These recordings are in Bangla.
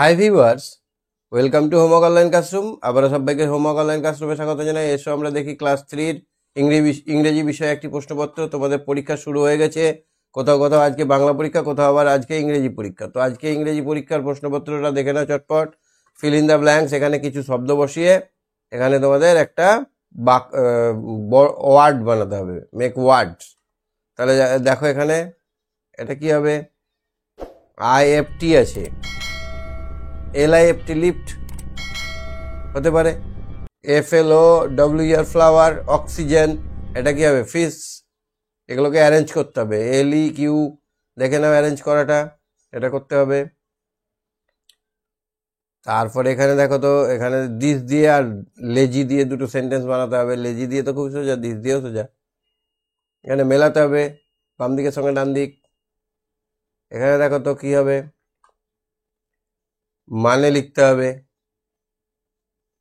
Hi viewers, welcome to homework online classroom. আবারও সবাইকে হোমওয়ার্ক অনলাইন ক্লাসরুমে স্বাগত জানাই। এসো আমরা দেখি ক্লাস 3-র ইংরেজি বিষয়ে একটি প্রশ্নপত্র। তোমাদের পরীক্ষা শুরু হয়ে গেছে, কোথাও কোথাও আজকে বাংলা পরীক্ষা, কোথাও আবার আজকে ইংরেজি পরীক্ষা। তো আজকে ইংরেজি পরীক্ষার প্রশ্নপত্রটা দেখে নাও চটপট। ফিল ইন দ্য ব্ল্যাঙ্কস, এখানে কিছু শব্দ বসিয়ে এখানে তোমাদের একটা ওয়ার্ড বানাতে হবে, মেক ওয়ার্ডস। তাহলে দেখো এখানে এটা কি হবে, IFT আছে, LIFT লিফট হতে পারে, FLOWER ফ্লাওয়ার, অক্সিজেন, এটা কি হবে, ফিশ। এগুলোকে অ্যারেঞ্জ করতে হবে, LEQ দেখে নাও অ্যারেঞ্জ করাটা, এটা করতে হবে। তারপরে এখানে দেখো তো, এখানে দিস দিয়ে আর লেজি দিয়ে দুটো সেন্টেন্স বানাতে হবে। লেজি দিয়ে তো খুব সোজা, দিস দিয়েও সোজা। এখানে মেলাতে হবে বাম দিকের সঙ্গে ডান দিক। এখানে দেখো তো কি হবে, মানে লিখতে হবে,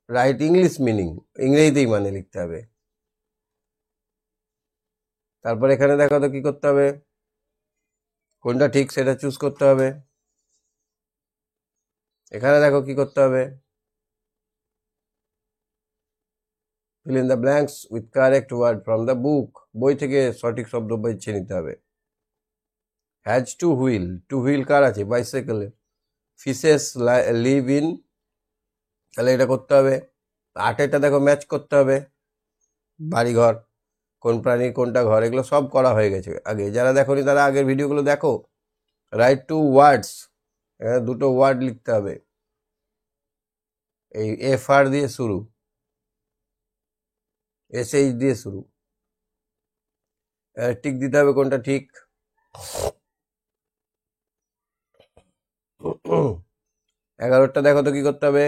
রাইট ইংলিশ মিনিং, ইংরেজিতেই মানে লিখতে হবে। তারপর এখানে দেখো তো কি করতে হবে, কোনটা ঠিক সেটা চুজ করতে হবে। এখানে দেখো কি করতে হবে, fill in the blanks with correct word from the book, বই থেকে সঠিক শব্দ বেছে নিতে হবে। has two wheel, two wheel কার আছে, বাইসাইকেলে। fishes live in, তাহলে এটা করতে হবে। আটেরটা দেখো ম্যাচ করতে হবে, বাড়িঘর, কোন প্রাণীর কোনটা ঘর, এগুলো সব করা হয়ে গেছে আগে। যারা দেখোনি তারা আগের ভিডিওগুলো দেখো। রাইট টু ওয়ার্ডস, এখানে দুটো ওয়ার্ড লিখতে হবে, এই FR দিয়ে শুরু, SH দিয়ে শুরু। টিক দিতে হবে কোনটা ঠিক। 11টা দেখো তো কি করতে হবে,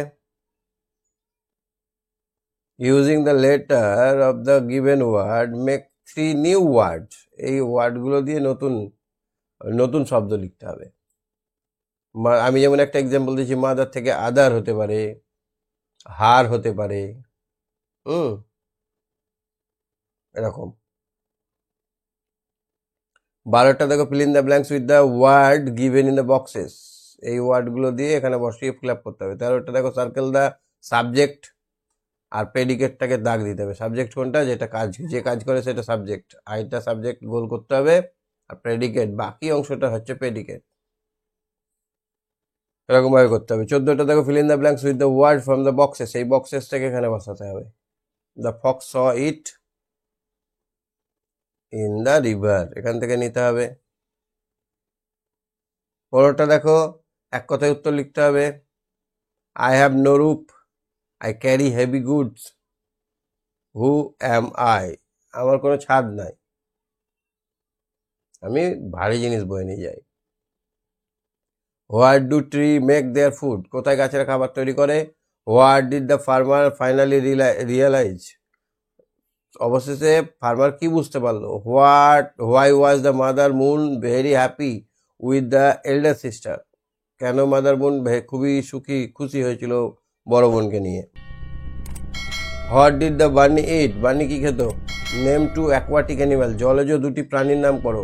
using the letter of the given word make 3 new word. এই ওয়ার্ডগুলো দিয়ে নতুন নতুন শব্দ লিখতে হবে। আমি যেমন একটা এক্সাম্পল দিচ্ছি, মাদার থেকে আদার হতে পারে, হার হতে পারে, এরকম। 12টা দেখো, fill in the blanks with the word given in the boxes, এই ওয়ার্ডগুলো দিয়ে এখানে বসিয়ে ফিল আপ করতে হবে। 13টা দেখো, সার্কেল দ্য সাবজেক্ট আর প্রেডিকেটটাকে দাগ দিতে হবে। সাবজেক্ট কোনটা, যেটা কাজ, যে কাজ করে সেটা সাবজেক্ট, আইটা সাবজেক্ট গোল করতে হবে, আর প্রেডিকেট বাকি অংশটা হচ্ছে প্রেডিকেট, এরকম ভাবে করতে হবে। 14টা দেখো, fill in the blanks with the word from the boxes, এই বক্সেসটাকে এখানে বসাতে হবে। The fox saw it in the river, এখান থেকে নিতে হবে। 15টা দেখো, এক কথায় উত্তর লিখতে হবে। I have no roof, I carry heavy goods, who am I, আমার কোনো ছাদ নাই, আমি ভারী জিনিস বয়ে নিয়ে যাই। What do tree make their food, কোথায় গাছের খাবার তৈরি করে। What did the farmer finally realise, অবশেষে ফার্মার কি বুঝতে পারলো। Why was the mother moon very happy with the elder sister, কেন মাদার মুন খুবই খুশি হয়েছিল বড় বোনকে নিয়ে। What did the Barney eat, Barney কি খেত। নেম টু অ্যাকোয়াটিক অ্যানিমাল, জলজ দুটি প্রাণীর নাম করো।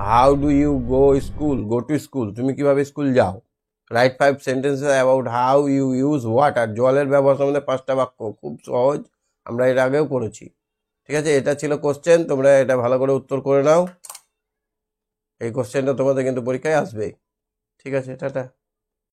How do you go school, go to school, তুমি কিভাবে স্কুল যাও। Write 5 sentences about how you use water, জলের ব্যবহার সম্বন্ধে 5টা বাক্য, খুব সহজ, আমরা এর আগেও করেছি। ঠিক আছে, এটা ছিল কোশ্চেন, তোমরা এটা ভালো করে উত্তর করে নাও। এই কোশ্চেনটা তোমাদের কিন্তু পরীক্ষায় আসবে। ঠিক আছে, টাটা।